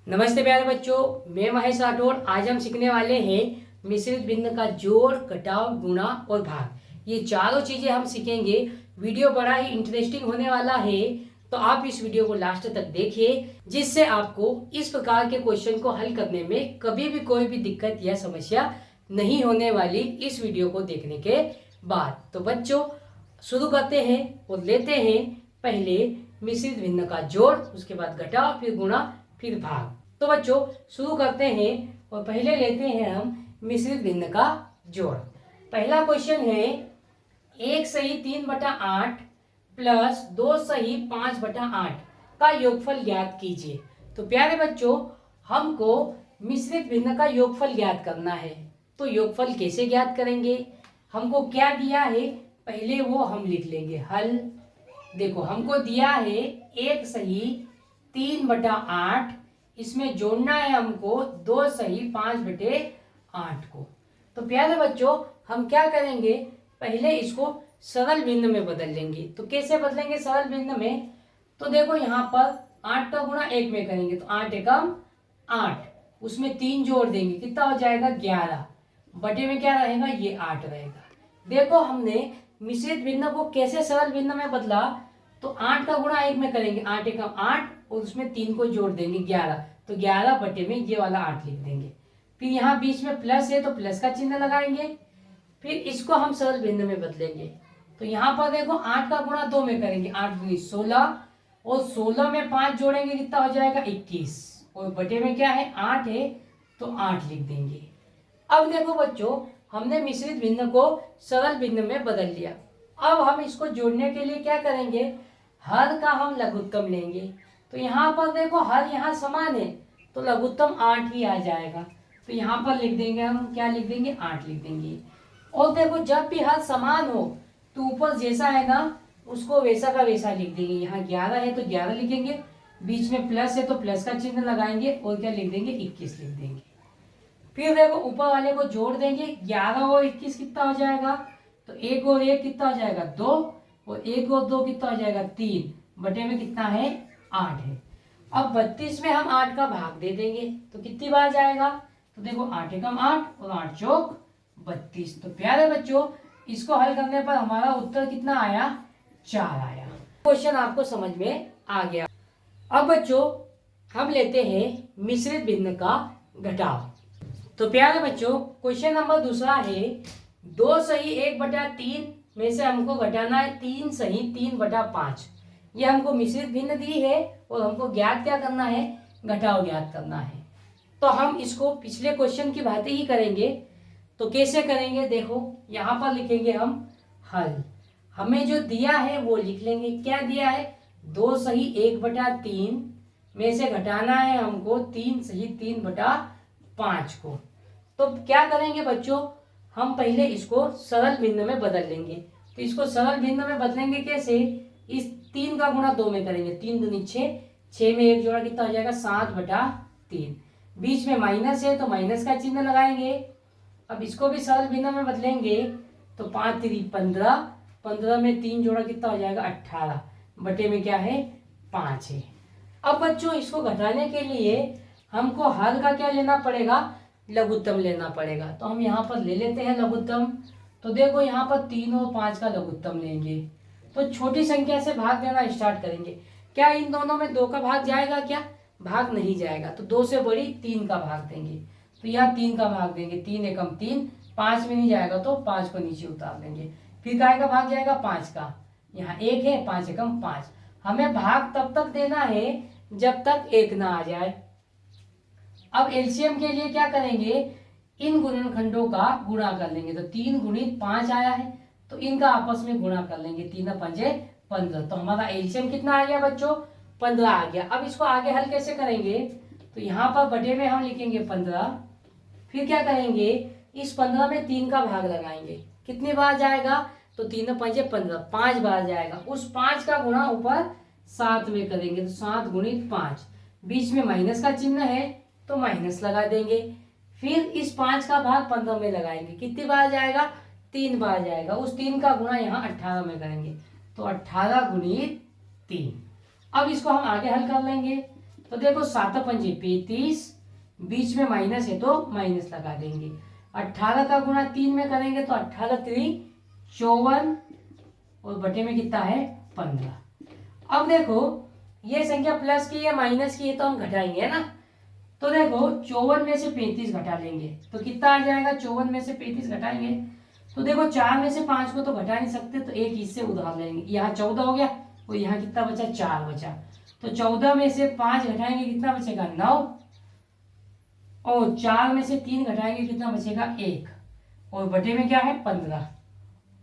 नमस्ते प्यारे बच्चों, मैं महेश राठौर। आज हम सीखने वाले हैं मिश्रित भिन्न का जोड़, घटाव, गुणा और भाग। ये चारों चीजें हम सीखेंगे। वीडियो बड़ा ही इंटरेस्टिंग होने वाला है, तो आप इस वीडियो को लास्ट तक देखिए, जिससे आपको इस प्रकार के क्वेश्चन को हल करने में कभी भी कोई भी दिक्कत या समस्या नहीं होने वाली इस वीडियो को देखने के बाद। तो बच्चों, शुरू करते हैं और लेते हैं पहले मिश्रित भिन्न का जोड़, उसके बाद घटाव, फिर गुणा, फिर भाग। तो बच्चों शुरू करते हैं और पहले लेते हैं हम मिश्रित भिन्न का जोड़। पहला क्वेश्चन है 1/3/8 प्लस 2/5/8 का योगफल ज्ञात कीजिए। तो प्यारे बच्चों, हमको मिश्रित भिन्न का योगफल ज्ञात करना है। तो योगफल कैसे ज्ञात करेंगे? हमको क्या दिया है पहले वो हम लिख लेंगे। हल देखो, हमको दिया है 1/3/8, इसमें जोड़ना है हमको 2/5/8 को। तो प्यारे बच्चों, हम क्या करेंगे, पहले इसको सरल भिन्न में बदल लेंगे। तो कैसे बदलेंगे सरल भिन्न में? तो देखो, यहाँ पर 8 का गुणा 1 में करेंगे तो 8 एकम 8, उसमें 3 जोड़ देंगे, कितना हो जाएगा 11, बटे में क्या रहेगा, ये 8 रहेगा। देखो, हमने मिश्रित भिन्न को कैसे सरल भिन्न में बदला। तो 8 का गुणा 1 में करेंगे, 8 एकम 8 और उसमें 3 को जोड़ देंगे 11, तो 11 बटे में ये वाला 8 लिख देंगे। फिर यहाँ बीच में प्लस है तो प्लस का चिन्ह लगाएंगे। फिर इसको हम सरल भिन्न में बदलेंगे। तो यहाँ पर देखो, 8 का गुणा 2 में करेंगे, 8 दूनी 16 और 16 में 5 जोड़ेंगे, कितना हो जाएगा 21 और बटे में क्या है 8 है तो 8 लिख देंगे। अब देखो बच्चों, हमने मिश्रित भिन्न को सरल भिन्न में बदल लिया। अब हम इसको जोड़ने के लिए क्या करेंगे, हर का हम लघुत्तम लेंगे। तो यहाँ पर देखो, हर यहाँ समान है तो लघुत्तम 8 ही आ जाएगा। तो यहाँ पर लिख देंगे हम, क्या लिख देंगे 8 लिख देंगे। और देखो, जब भी हर समान हो तो ऊपर जैसा है ना उसको वैसा का वैसा लिख देंगे। यहाँ 11 है तो 11 लिखेंगे, बीच में प्लस है तो प्लस का चिन्ह लगाएंगे और क्या लिख देंगे 21 लिख देंगे। फिर देखो, ऊपर वाले को जोड़ देंगे, 11 और 21 कितना हो जाएगा, तो 1 और 1 कितना हो जाएगा 2 और 1 और 2 कितना हो जाएगा 3, बटे में कितना है 8 है। अब 32 में हम 8 का भाग दे देंगे तो कितनी बार जाएगा, तो देखो 8 एकम 8 और 8 चौक 32। तो प्यारे बच्चों, इसको हल करने पर हमारा उत्तर कितना आया, 4 आया। क्वेश्चन आपको समझ में आ गया। अब बच्चों, हम लेते हैं मिश्रित भिन्न का घटाव। तो प्यारे बच्चों, क्वेश्चन नंबर दूसरा है 2/1/3 में से हमको घटाना है 3/3/5। ये हमको मिश्रित भिन्न दी है और हमको ज्ञात क्या करना है, घटाव ज्ञात करना है। तो हम इसको पिछले क्वेश्चन की भांति ही करेंगे। तो कैसे करेंगे, देखो यहाँ पर लिखेंगे हम हल। हमें जो दिया है वो लिख लेंगे। क्या दिया है, 2/1/3 में से घटाना है हमको 3/3/5 को। तो क्या करेंगे बच्चों, हम पहले इसको सरल भिन्न में बदल लेंगे। तो इसको सरल भिन्न में बदलेंगे कैसे, इस 3 का गुणा 2 में करेंगे, 3 दूनी 6, 6 में 1 जोड़ा कितना हो जाएगा 7/3, बीच में माइनस है तो माइनस का चिन्ह लगाएंगे। अब इसको भी सरल भिन्न में बदलेंगे तो 5 3 15, 15 में 3 जोड़ा कितना हो जाएगा 18, बटे में क्या है 5 है। अब बच्चों, इसको घटाने के लिए हमको हर का क्या लेना पड़ेगा, लघुत्तम लेना पड़ेगा। तो हम यहाँ पर ले लेते हैं लघुत्तम। तो देखो, यहाँ पर 3 और 5 का लघुत्तम लेंगे तो छोटी संख्या से भाग देना स्टार्ट करेंगे। क्या इन दोनों में 2 का भाग जाएगा, क्या भाग नहीं जाएगा, तो 2 से बड़ी 3 का भाग देंगे। तो यहाँ 3 का भाग देंगे, 3 एकम 3, 5 में नहीं जाएगा तो 5 को नीचे उतार देंगे। फिर काय का भाग जाएगा 5 का, यहाँ 1 है, 5 एकम 5। हमें भाग तब तक देना है जब तक 1 ना आ जाए। अब एलसीएम के लिए क्या करेंगे, इन गुणनखंडों का गुणा कर लेंगे। तो 3 गुणित 5 आया है तो इनका आपस में गुणा कर लेंगे, 3 और 5 15। तो हमारा एलसीएम कितना आ गया बच्चों, 15 आ गया। अब इसको आगे हल कैसे करेंगे, तो यहाँ पर बटे में हम लिखेंगे 15। फिर क्या करेंगे, इस 15 में 3 का भाग लगाएंगे, कितनी बार जाएगा, तो 3 और 5 15, 5 बार जाएगा। उस 5 का गुणा ऊपर 7 में करेंगे तो 7 गुणित 5, बीच में माइनस का चिन्ह है तो माइनस लगा देंगे। फिर इस 5 का भाग 15 में लगाएंगे, कितनी बार जाएगा, 3 बार जाएगा। उस 3 का गुणा यहाँ 18 में करेंगे तो 18 गुणित 3। अब इसको हम आगे हल कर लेंगे। तो देखो 7 पंजे 35, बीच में माइनस है तो माइनस लगा देंगे। 18 का गुणा 3 में करेंगे तो 18 3 54 और बटे में कितना है 15। अब देखो ये संख्या प्लस की है माइनस की है तो हम घटाएंगे, है ना। तो देखो 54 में से 35 घटा लेंगे तो कितना आ जाएगा, 54 में से 35 घटाएंगे तो देखो 4 में से 5 को तो घटा नहीं सकते तो एक इससे उधार लेंगे। यहाँ 14 हो गया और यहाँ कितना बचा, 4 बचा। तो 14 में से 5 घटाएंगे कितना बचेगा, 9, और 4 में से 3 घटाएंगे कितना बचेगा, 1, और बटे में क्या है 15,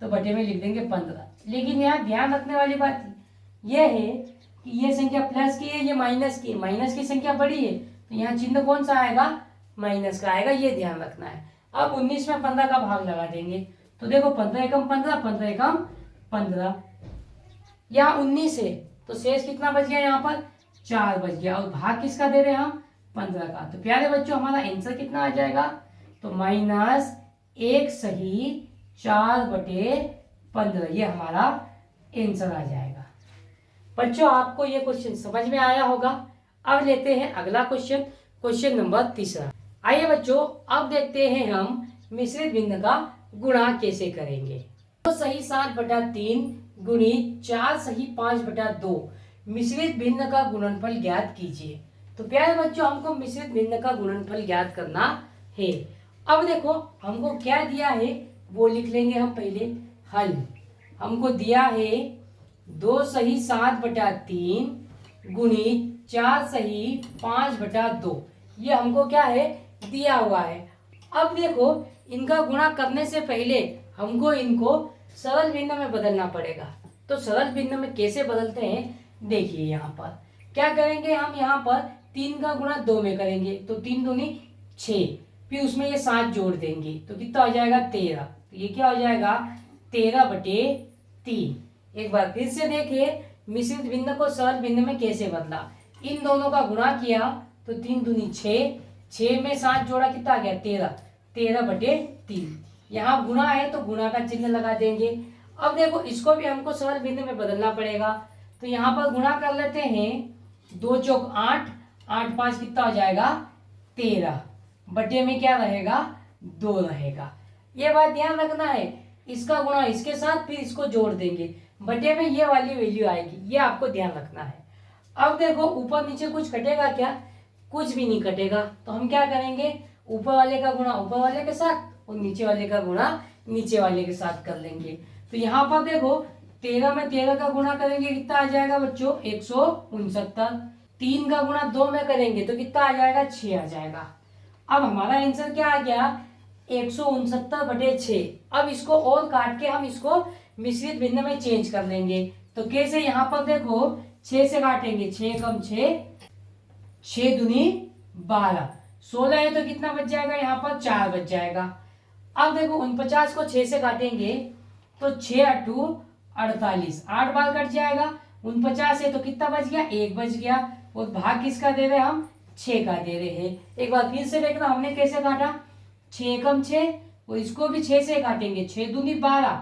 तो बटे में लिख देंगे 15। लेकिन यहाँ ध्यान रखने वाली बात यह है कि ये संख्या प्लस की है, ये माइनस की, माइनस की संख्या बड़ी है तो यहाँ चिन्ह कौन सा आएगा, माइनस का आएगा, ये ध्यान रखना है। अब 19 में 15 का भाग लगा देंगे तो देखो 15 एकम 15, 15 एकम 15, यहाँ 19 है तो शेष कितना बच गया, यहाँ पर 4 बच गया, और भाग किसका दे रहे हैं हम, 15 का। तो प्यारे बच्चों हमारा आंसर कितना आ जाएगा, तो -1 सही 4 बटे 15, ये हमारा आंसर आ जाएगा। बच्चों आपको ये क्वेश्चन समझ में आया होगा। अब लेते हैं अगला क्वेश्चन, क्वेश्चन नंबर 3। आइए बच्चों अब देखते हैं हम मिश्रित भिन्न का गुणा कैसे करेंगे। तो सही 7/3 गुणी 4 सही 5/2 मिश्रित भिन्न का गुणनफल ज्ञात कीजिए। तो प्यारे बच्चों हमको मिश्रित भिन्न का गुणनफल ज्ञात करना है। अब देखो हमको क्या दिया है वो लिख लेंगे हम पहले। हल हमको दिया है 2 सही 7/3 गुणी 4 सही 5/2, ये हमको क्या है दिया हुआ है। अब देखो इनका गुणा करने से पहले हमको इनको सरल भिन्न में बदलना पड़ेगा। तो सरल भिन्न में कैसे बदलते हैं देखिए, यहाँ पर क्या करेंगे हम, यहाँ पर 3 का गुणा 2 में करेंगे तो 3 दूनी 6, फिर उसमें ये 7 जोड़ देंगे तो कितना हो जाएगा 13, तो ये क्या हो जाएगा 13/3। एक बार फिर से देखिए मिश्रित भिन्न को सरल भिन्न में कैसे बदला। इन दोनों का गुणा किया तो 3 दूनी 6, 6 में 7 जोड़ा कितना आ गया 13, 13/3। यहाँ गुणा है तो गुणा का चिन्ह लगा देंगे। अब देखो इसको भी हमको सरल भिन्न में बदलना पड़ेगा तो यहाँ पर गुणा कर लेते हैं, 2 चौक 8, 8 5 कितना हो जाएगा 13, बटे में क्या रहेगा 2 रहेगा। ये बात ध्यान रखना है, इसका गुणा इसके साथ फिर इसको जोड़ देंगे, बटे में ये वाली वैल्यू आएगी, ये आपको ध्यान रखना है। अब देखो ऊपर नीचे कुछ कटेगा क्या, कुछ भी नहीं कटेगा, तो हम क्या करेंगे ऊपर वाले का गुणा ऊपर वाले के साथ और नीचे वाले का गुणा नीचे वाले के साथ कर लेंगे। तो यहाँ पर देखो 13 में 13 का गुणा करेंगे कितना आ जाएगा बच्चों 169, 3 का गुणा 2 में करेंगे तो कितना आ जाएगा 6 आ जाएगा। अब हमारा आंसर क्या आ गया 169/6। अब इसको और काट के हम इसको मिश्रित भिन्न में चेंज कर लेंगे। तो कैसे, यहाँ पर देखो 6 से काटेंगे, 6 कम 6, 6 दूनी 12, 16 है तो कितना बच जाएगा यहाँ पर 4 बच जाएगा। अब देखो 49 को 6 से काटेंगे तो 6 8 48, 8 बार कट जाएगा। 49 है तो कितना बच गया 1 बच गया, और भाग किसका दे रहे हैं हम 6 का दे रहे हैं। एक बार फिर से देखना हमने कैसे काटा, 6 कम 6, और इसको भी 6 से काटेंगे, 6 दूनी 12,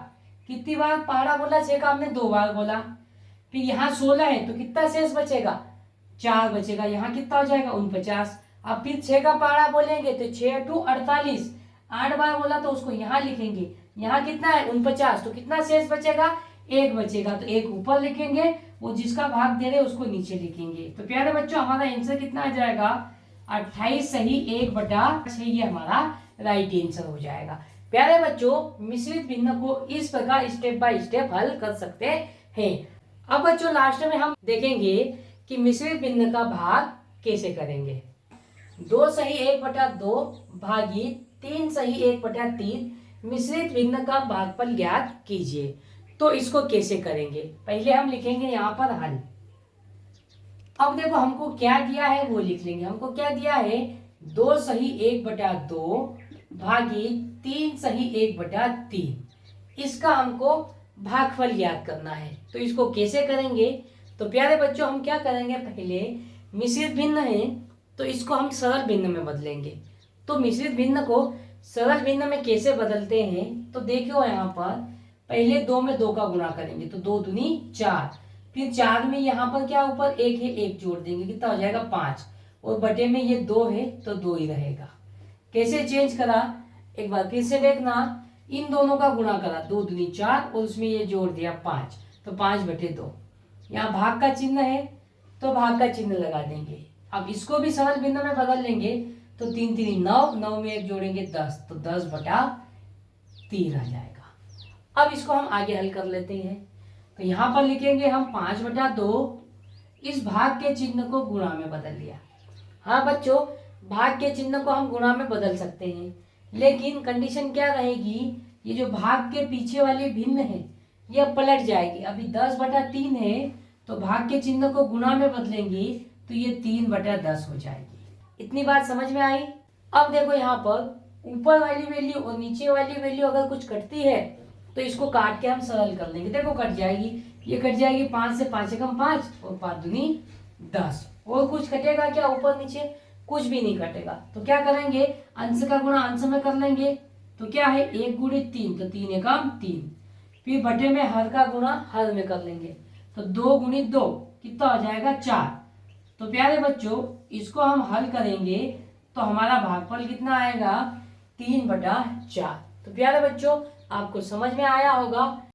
कितनी बार पहाड़ा बोला 6 का हमने 2 बार बोला। फिर यहाँ 16 है तो कितना शेष बचेगा 4 बचेगा, यहाँ कितना हो जाएगा 49। अब फिर 6 का पहाड़ा बोलेंगे तो 6 8 48, 8 बार बोला तो उसको यहाँ लिखेंगे, यहाँ कितना है 49, तो कितना शेष बचेगा 1 बचेगा, तो 1 ऊपर लिखेंगे, वो जिसका भाग दे रहे उसको नीचे लिखेंगे। तो प्यारे बच्चों हमारा आंसर कितना आ जाएगा 28 सही 1/6, ये हमारा राइट आंसर हो जाएगा। प्यारे बच्चों मिश्रित भिन्न को इस प्रकार स्टेप बाय स्टेप हल कर सकते हैं। अब बच्चों लास्ट में हम देखेंगे कि मिश्रित भिन्न का भाग कैसे करेंगे। 2 सही 1/2 भागी 3 सही 1/3 मिश्रित भिन्न का भागफल ज्ञात कीजिए। तो इसको कैसे करेंगे, पहले हम लिखेंगे यहाँ पर हल। अब देखो हमको क्या दिया है वो लिख लेंगे। हमको क्या दिया है 2 सही 1/2 भागी 3 सही 1/3, इसका हमको भागफल ज्ञात करना है। तो इसको कैसे करेंगे, तो प्यारे बच्चों हम क्या करेंगे, पहले मिश्रित भिन्न है तो इसको हम सरल भिन्न में बदलेंगे। तो मिश्रित भिन्न को सरल भिन्न में कैसे बदलते हैं, तो देखो यहाँ पर पहले 2 में 2 का गुणा करेंगे तो 2 दूनी 4, फिर 4 में यहाँ पर क्या ऊपर 1 है, 1 जोड़ देंगे, कितना हो जाएगा 5, और बटे में ये 2 है तो 2 ही रहेगा। कैसे चेंज करा, एक बार फिर से देखना, इन दोनों का गुणा करा, 2 दूनी 4 और उसमें ये जोड़ दिया 5, तो 5/2। यहाँ भाग का चिन्ह है तो भाग का चिन्ह लगा देंगे। अब इसको भी सरल भिन्न में बदल लेंगे तो 3 3 9, 9 में 1 जोड़ेंगे 10, तो 10/3 आ जाएगा। अब इसको हम आगे हल कर लेते हैं, तो यहाँ पर लिखेंगे हम 5/2, इस भाग के चिन्ह को गुणा में बदल लिया। हाँ बच्चों, भाग के चिन्ह को हम गुणा में बदल सकते हैं, लेकिन कंडीशन क्या रहेगी, ये जो भाग के पीछे वाली भिन्न है ये अब पलट जाएगी। अभी 10/3 है तो भाग के चिन्ह को गुणा में बदलेंगे तो ये 3/10 हो जाएगी। इतनी बात समझ में आई। अब देखो यहाँ पर ऊपर वाली वैल्यू और नीचे वाली वैल्यू अगर कुछ कटती है तो इसको काट के हम सरल कर लेंगे। देखो कट जाएगी, ये कट जाएगी, 5 से 5 एकम 5 और 5 दूनी 10। और कुछ कटेगा क्या ऊपर नीचे, कुछ भी नहीं कटेगा। तो क्या करेंगे, अंश का गुणा अंश में कर लेंगे, तो क्या है 1 × 3, तो 3 एकम 3। फिर बटे में हर का गुणा हर में कर लेंगे, तो 2 × 2 कितना हो जाएगा 4। तो प्यारे बच्चों इसको हम हल करेंगे तो हमारा भागफल कितना आएगा 3/4। तो प्यारे बच्चों आपको समझ में आया होगा